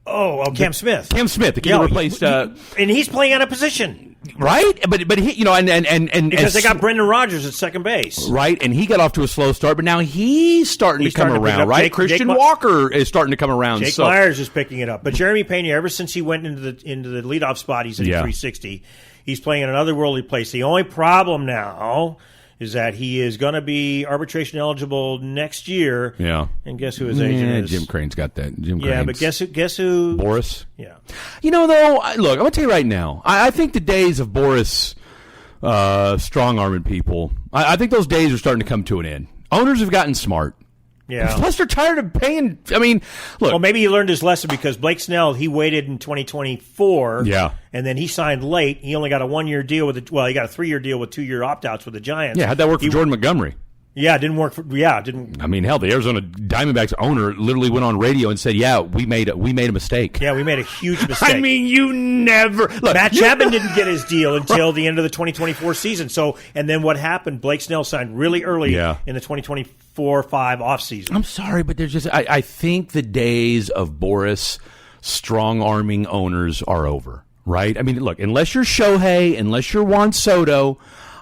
Cam Smith. Cam Smith, the kid who replaced, and he's playing out of position, right? But he, and because they got Brendan Rodgers at second base, right? And he got off to a slow start, but now he's starting to come around, right? Christian Walker is starting to come around. Jake Myers is picking it up, but Jeremy Pena, ever since he went into the leadoff spot, he's at 360. He's playing in an otherworldly place. The only problem now is that he is going to be arbitration eligible next year. Yeah. And guess who his agent is? Jim Crane's got that. Yeah, but guess who? Boris? Yeah. Though, look, I'm going to tell you right now, I think the days of Boris strong-arming people, I think those days are starting to come to an end. Owners have gotten smart. Yeah. Plus, they're tired of paying. I mean, look. Well, maybe he learned his lesson because Blake Snell, he waited in 2024. Yeah. And then he signed late. He only got a 1-year deal he got a 3-year deal with 2-year opt-outs with the Giants. Yeah, how'd that work for Jordan Montgomery? Yeah, it didn't work. Didn't. I mean, hell, the Arizona Diamondbacks owner literally went on radio and said, "Yeah, we made a mistake." Yeah, we made a huge mistake. I mean, you never look. Matt Chapman didn't get his deal until the end of the 2024 season. So, and then what happened? Blake Snell signed really early in the 2024-5 offseason. I'm sorry, but there's just I think the days of Boris strong-arming owners are over. Right? I mean, look, unless you're Shohei, unless you're Juan Soto,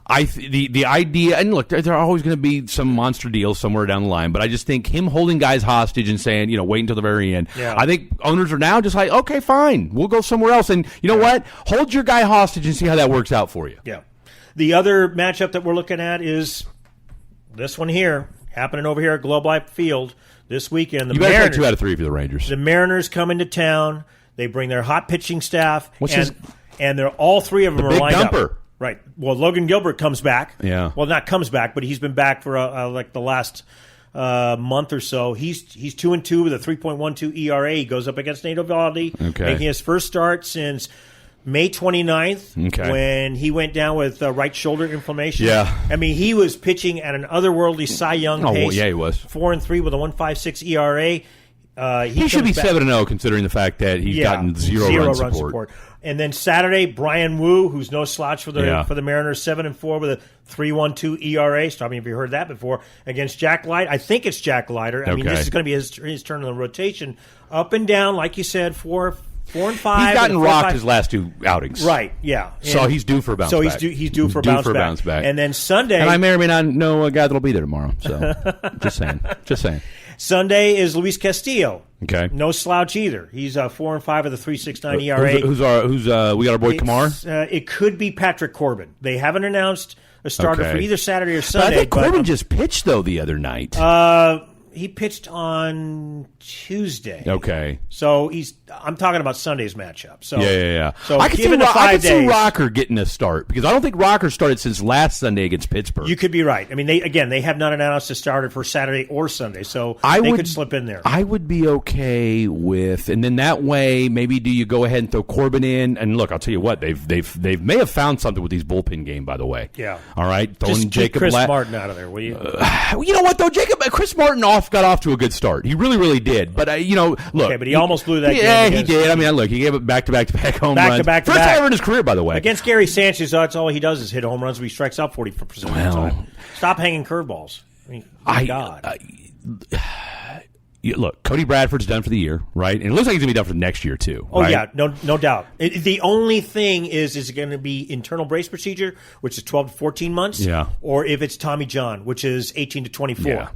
The idea, and look, there are always going to be some monster deals somewhere down the line, but I just think him holding guys hostage and saying, wait until the very end. Yeah. I think owners are now just like, okay, fine, we'll go somewhere else. And you know what? Hold your guy hostage and see how that works out for you. Yeah. The other matchup that we're looking at is this one here, happening over here at Globe Life Field this weekend. You better take 2 out of 3 for the Rangers. The Mariners come into town. They bring their hot pitching staff, and they're all 3 of them are lined up. Right. Well, Logan Gilbert comes back. Yeah. Well, not comes back, but he's been back for like the last month or so. He's 2-2 with a 3.12 ERA. He goes up against Nate Eovaldi, making his first start since May 29th when he went down with right shoulder inflammation. Yeah. I mean, he was pitching at an otherworldly Cy Young pace. Well, yeah, he was. 4-3 with a 1.56 ERA. He should be 7-0 considering the fact that he's gotten zero run support. And then Saturday, Brian Wu, who's no slouch for the Mariners, 7-4 with a 3.12 ERA. Stop me if you heard that before. Against Jack Leiter. I think it's Jack Leiter. I mean, this is going to be his turn in the rotation. Up and down, like you said, 4 and 5. He's gotten rocked his last 2 outings. Right, yeah. So he's due for a bounce back. So he's due for a bounce back. And then Sunday. And I may or may not know a guy that'll be there tomorrow. So just saying. Sunday is Luis Castillo. Okay. No slouch either. He's 4 and 5 with a 3.69 ERA. Who's we got our boy Kamar? It could be Patrick Corbin. They haven't announced a starter for either Saturday or Sunday. But I think Corbin just pitched though the other night. He pitched on Tuesday. Okay. So I'm talking about Sunday's matchup. So yeah. So I could see Rocker getting a start because I don't think Rocker started since last Sunday against Pittsburgh. You could be right. I mean, they have not announced a starter for Saturday or Sunday, so they could slip in there. I would be okay with, and then that way, maybe do you go ahead and throw Corbin in? And look, I'll tell you what, they may have found something with these bullpen game. By the way, yeah. All right, just keep Chris Martin out of there, will you? You know what though, Chris Martin got off to a good start. He really did. But look, okay, but he almost blew that game. Yeah, he did. I mean, look, he gave it back-to-back home runs. First time ever in his career, by the way. Against Gary Sanchez, that's all he does is hit home runs. He strikes out 40% of the time. Stop hanging curveballs. I mean, God. Look, Cody Bradford's done for the year, right? And it looks like he's going to be done for next year, too. Oh, right? yeah, no doubt. The only thing is it going to be internal brace procedure, which is 12 to 14 months? Yeah. Or if it's Tommy John, which is 18 to 24. Yeah.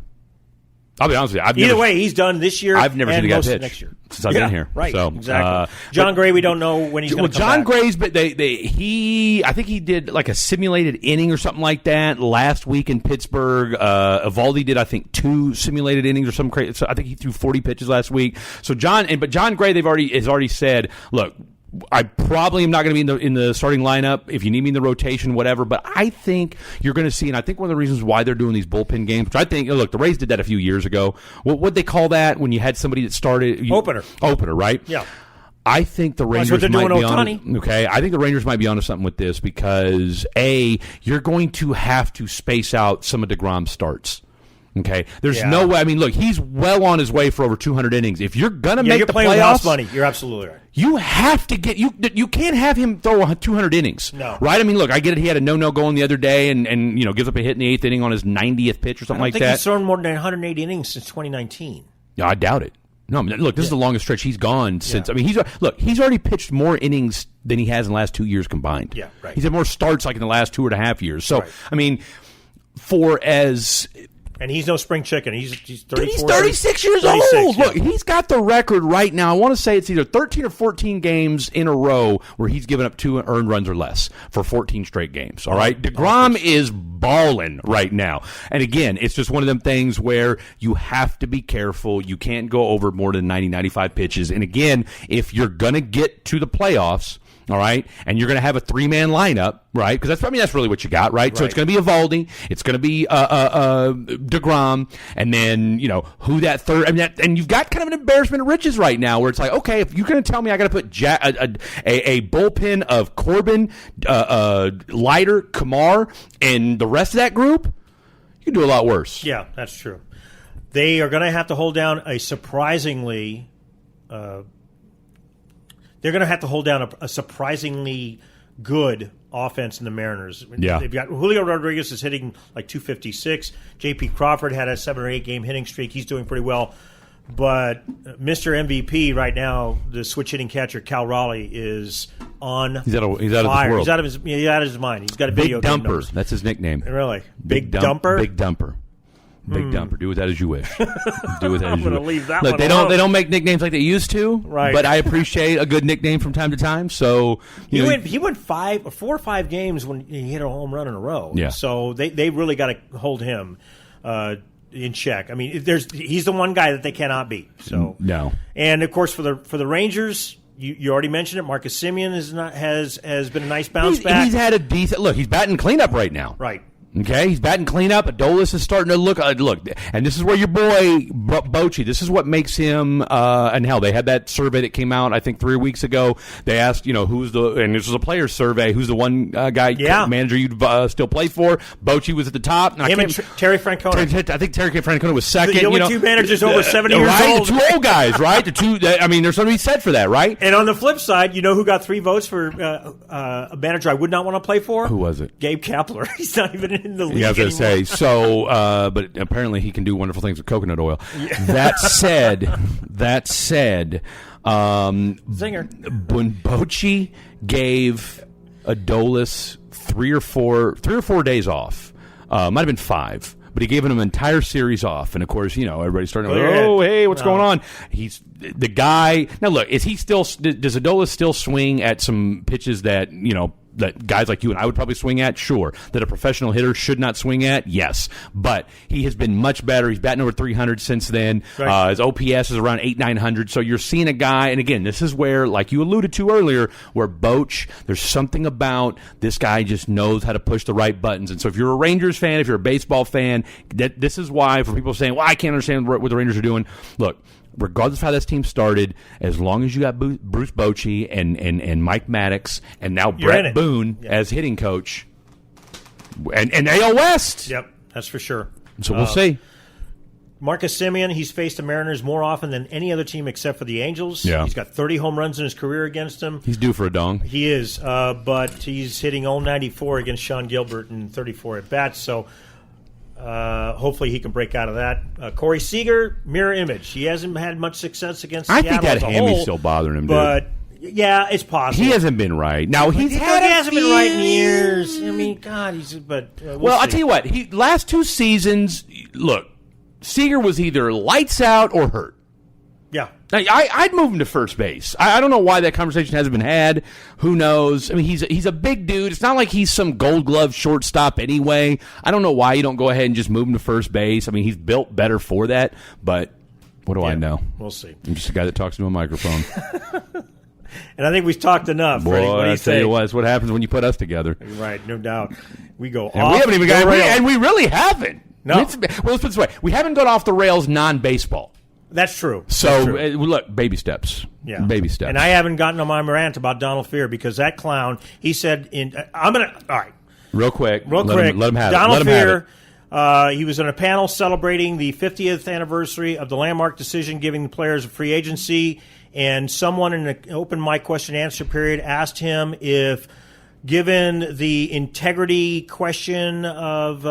I'll be honest with you. Either way, he's done this year. I've never seen a guy pitch next year since I've been here. Right, so, exactly. John Gray, we don't know when he's going to come John back. Gray's, but I think he did like a simulated inning or something like that last week in Pittsburgh. Eovaldi did, I think, 2 simulated innings or something crazy. So I think he threw 40 pitches last week. So John Gray, has already said, look, I probably am not going to be in the starting lineup if you need me in the rotation, whatever. But I think you're going to see, and I think one of the reasons why they're doing these bullpen games, which I think, look, the Rays did that a few years ago. What'd they call that when you had somebody that started? Opener, right? Yeah. I think the Rangers might be on. Okay, I think the Rangers might be onto something with this because you're going to have to space out some of DeGrom's starts. Okay, there's no way. I mean, look, he's well on his way for over 200 innings. If you're gonna make the playoffs, with house money. You're absolutely right. You have to get you can't have him throw 200 innings. No, right? I mean, look, I get it. He had a no going the other day, and gives up a hit in the 8th inning on his 90th pitch or something like that. I think he's thrown more than 180 innings since 2019. No, I doubt it. No, I mean, look, this is the longest stretch he's gone since. I mean, he's already pitched more innings than he has in the last 2 years combined. Yeah, right. He's had more starts like in the last 2.5 years. So, right. I mean, and he's no spring chicken. He's 34. He's 36 years 36, old. yeah. Look, he's got the record right now. I want to say it's either 13 or 14 games in a row where he's given up 2 earned runs or less for 14 straight games. All right? DeGrom is balling right now. And again, it's just one of them things where you have to be careful. You can't go over more than 90, 95 pitches. And again, if you're going to get to the playoffs, all right, and you're going to have a 3-man lineup, right? Because that's really what you got, right? So it's going to be Eovaldi, it's going to be DeGrom, and then who that third. I mean, and you've got kind of an embarrassment of riches right now, where it's like, okay, if you're going to tell me I got to put a bullpen of Corbin, Leiter, Kamar, and the rest of that group, you can do a lot worse. Yeah, that's true. They are going to have to hold down a surprisingly. They're going to have to hold down a surprisingly good offense in the Mariners. Yeah. They've got Julio Rodriguez is hitting like 256. J.P. Crawford had a 7 or 8 game hitting streak. He's doing pretty well. But Mr. MVP right now, the switch hitting catcher Cal Raleigh is on He's out of this fire. world. He's out of his mind. He's got a video Big game Dumper. numbers. That's his nickname. Really? Big Dumper? Big Dumper. Big Dumper. Do with that as you wish. Do with that as you gonna wish. leave that Look, one they alone. don't make nicknames like they used to. Right. But I appreciate a good nickname from time to time. So He know, went 4 or 5 games when he hit a home run in a row. Yeah. So they really got to hold him in check. I mean, he's the one guy that they cannot beat. So no. And of course for the Rangers, you already mentioned it. Marcus Semien has been a nice bounce back. He's had a decent look. He's batting cleanup right now. Right. Okay, he's batting cleanup. Adolis is starting to look, and this is where your boy Bochy. This is what makes him. And hell, they had that survey that came out, I think 3 weeks ago. They asked, who's and this was a players survey. Who's the one guy manager you'd still play for? Bochy was at the top. Now, Him and Terry Francona. I think Terry Francona was second. The only two managers over 70 years right? old. The two old guys, right? The two. I mean, there's something to be said for that, right? And on the flip side, you know who got 3 votes for a manager I would not want to play for? Who was it? Gabe Kapler. He's not even in the league Yeah, I was going to anymore. say. So, but apparently he can do wonderful things with coconut oil. Yeah. That said, Zinger. When Bochy gave Adolis 3 or 4 days off, might have been 5. But he gave him an entire series off, and of course, everybody's starting to hey, what's going on? He's the guy. Now, look, does Adolis still swing at some pitches that that guys like you and I would probably swing at? Sure. That a professional hitter should not swing at? Yes. But he has been much better. He's batting over 300 since then. Right. His OPS is around 800-900. So you're seeing a guy, and again, this is where, like you alluded to earlier, where Boch, there's something about this guy just knows how to push the right buttons. And so if you're a Rangers fan, if you're a baseball fan, this is why, for people saying, well, I can't understand what the Rangers are doing. Look, regardless of how this team started, as long as you got Bruce Bochy and Mike Maddox and now Brett Boone as hitting coach, and AL West. Yep, that's for sure. So we'll see. Marcus Semien, he's faced the Mariners more often than any other team except for the Angels. Yeah. He's got 30 home runs in his career against them. He's due for a dong. He is, but he's hitting 0.94 against Sean Gilbert in 34 at-bats, so hopefully he can break out of that. Corey Seager, mirror image. He hasn't had much success against Seattle I think that as a hammy's whole, still bothering him, but yeah, it's possible. He hasn't been right. Now he hasn't been right in years. I mean, God, Well, I'll tell you what. Last 2 seasons, look, Seager was either lights out or hurt. Yeah. I'd move him to first base. I don't know why that conversation hasn't been had. Who knows? I mean, he's a big dude. It's not like he's some Gold Glove shortstop anyway. I don't know why you don't go ahead and just move him to first base. I mean, he's built better for that. But what do I know? We'll see. I'm just a guy that talks into a microphone. And I think we've talked enough. Boy, Freddie. What do you I tell say? you what, it's what happens when you put us together. Right, no doubt. We go And off we haven't even the rails. and we really haven't. No. Well, let's put it this way: we haven't gone off the rails non-baseball. That's true. So That's true. Look, baby steps. Yeah. Baby steps. And I haven't gotten on my rant about Donald Fehr because that clown, he said, all right. Real quick. Let him have Donald it. Let him have Fehr, he was on a panel celebrating the 50th anniversary of the landmark decision giving the players a free agency, and someone in an open mic question answer period asked him if, given the integrity question of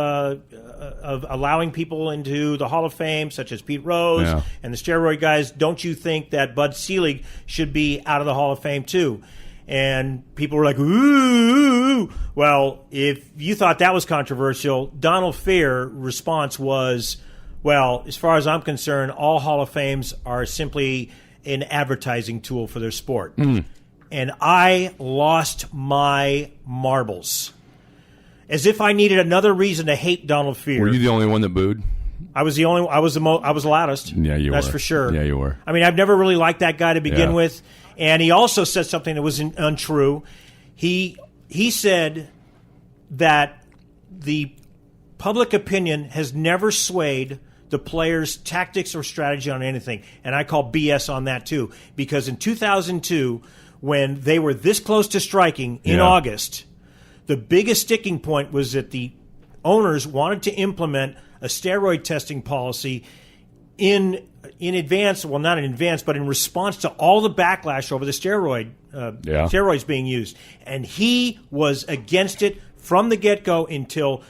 allowing people into the Hall of Fame, such as Pete Rose and the steroid guys, don't you think that Bud Selig should be out of the Hall of Fame too? And people were like, ooh. Well, if you thought that was controversial, Donald Fehr response was, well, as far as I'm concerned, all Hall of Fames are simply an advertising tool for their sport. And I lost my marbles. As if I needed another reason to hate Donald Fehr. Were you the only one that booed? I was the loudest. Yeah, you were. That's for sure. Yeah, you were. I mean, I've never really liked that guy to begin with. And he also said something that was untrue. He said that the public opinion has never swayed the players' tactics or strategy on anything. And I call BS on that too. Because in 2002, when they were this close to striking in August, the biggest sticking point was that the owners wanted to implement a steroid testing policy in advance, well, not in advance, but in response to all the backlash over the steroids being used. And he was against it from the get-go until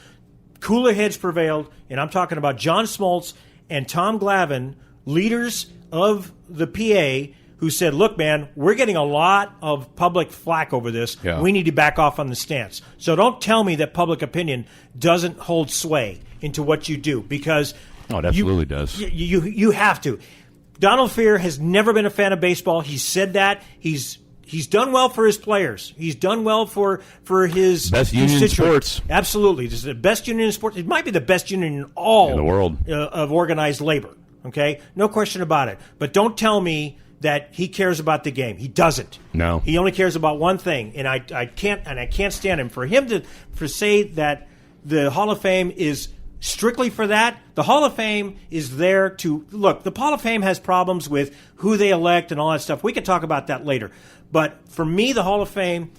cooler heads prevailed, and I'm talking about John Smoltz and Tom Glavine, leaders of the PA who said, look, man, we're getting a lot of public flack over this. Yeah. We need to back off on the stance. So don't tell me that public opinion doesn't hold sway into what you do, because it absolutely does. You have to. Donald Fehr has never been a fan of baseball. He said that. He's done well for his players. He's done well for his best union in sports. Absolutely. This is the best union in sports. It might be the best union in all in the world of organized labor. Okay? No question about it. But don't tell me that he cares about the game. He doesn't. No. He only cares about one thing, and I can't stand him. For him to say that the Hall of Fame is strictly for that, the Hall of Fame is there to look. The Hall of Fame has problems with who they elect and all that stuff. We can talk about that later. But for me, the Hall of Fame,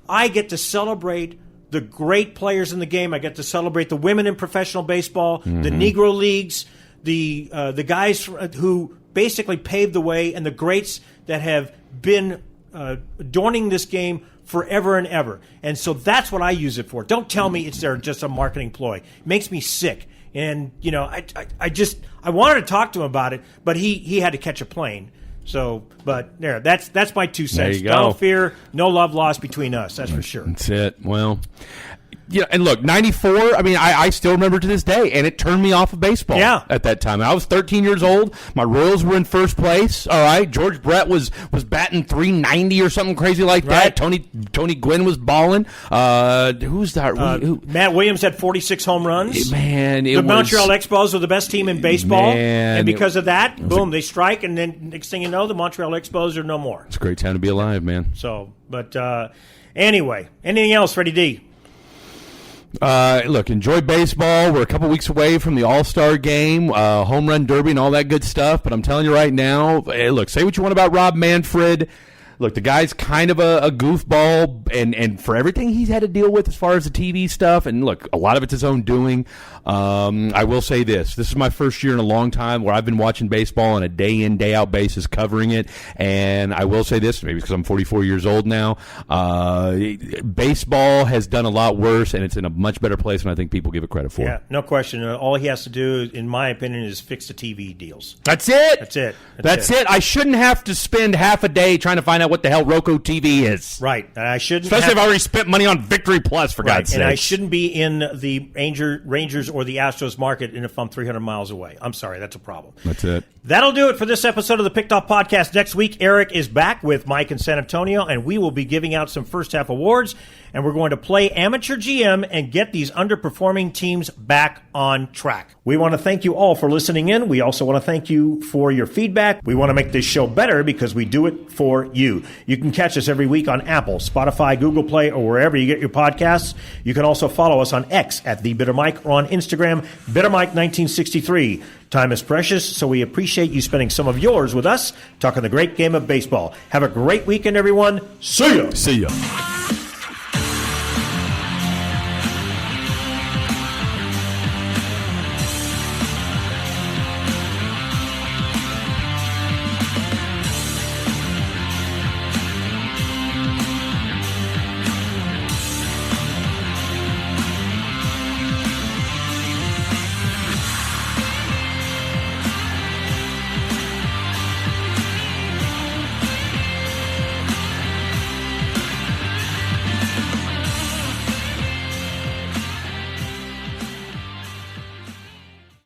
I get to celebrate the great players in the game. I get to celebrate the women in professional baseball, the Negro Leagues, the guys who basically paved the way, and the greats that have been adorning this game forever and ever. And so that's what I use it for. Don't tell me it's just a marketing ploy. It makes me sick. And, I wanted to talk to him about it, but he had to catch a plane. So, but there, that's my 2 cents. There you go. Donald Fehr, no love lost between us. That's for sure. That's it. Well, yeah, and look, 94, I mean, I still remember to this day, and it turned me off of baseball at that time. I was 13 years old. My Royals were in first place, all right? George Brett was batting .390 or something crazy like that. Tony Gwynn was balling. Who's that? Matt Williams had 46 home runs. Man, the Montreal Expos were the best team in baseball. Man, and because of that, boom, they strike, and then next thing you know, the Montreal Expos are no more. It's a great time to be alive, man. So, but anyway, anything else, Freddie D? Look, enjoy baseball. We're a couple weeks away from the All-Star game, home run derby, and all that good stuff. But I'm telling you right now, look, say what you want about Rob Manfred. Look, the guy's kind of a goofball, and for everything he's had to deal with as far as the TV stuff, and look, a lot of it's his own doing. I will say this is my first year in a long time where I've been watching baseball on a day-in, day-out basis, covering it, and I will say this, maybe because I'm 44 years old now, baseball has done a lot worse, and it's in a much better place than I think people give it credit for. Yeah, no question. All he has to do, in my opinion, is fix the TV deals. That's it. That's it. I shouldn't have to spend half a day trying to find out what the hell Roku TV is. Right. I shouldn't. Especially if I already spent money on Victory Plus, for God's sake. And I shouldn't be in the Rangers or the Astros market if I'm 300 miles away. I'm sorry. That's a problem. That's it. That'll do it for this episode of the Picked Off Podcast. Next week, Eric is back with Mike in San Antonio, and we will be giving out some first half awards, and we're going to play amateur GM and get these underperforming teams back on track. We want to thank you all for listening in. We also want to thank you for your feedback. We want to make this show better because we do it for you. You can catch us every week on Apple, Spotify, Google Play, or wherever you get your podcasts. You can also follow us on X at TheBitterMike or on Instagram, BitterMike1963. Time is precious, so we appreciate you spending some of yours with us talking the great game of baseball. Have a great weekend, everyone. See ya. See ya.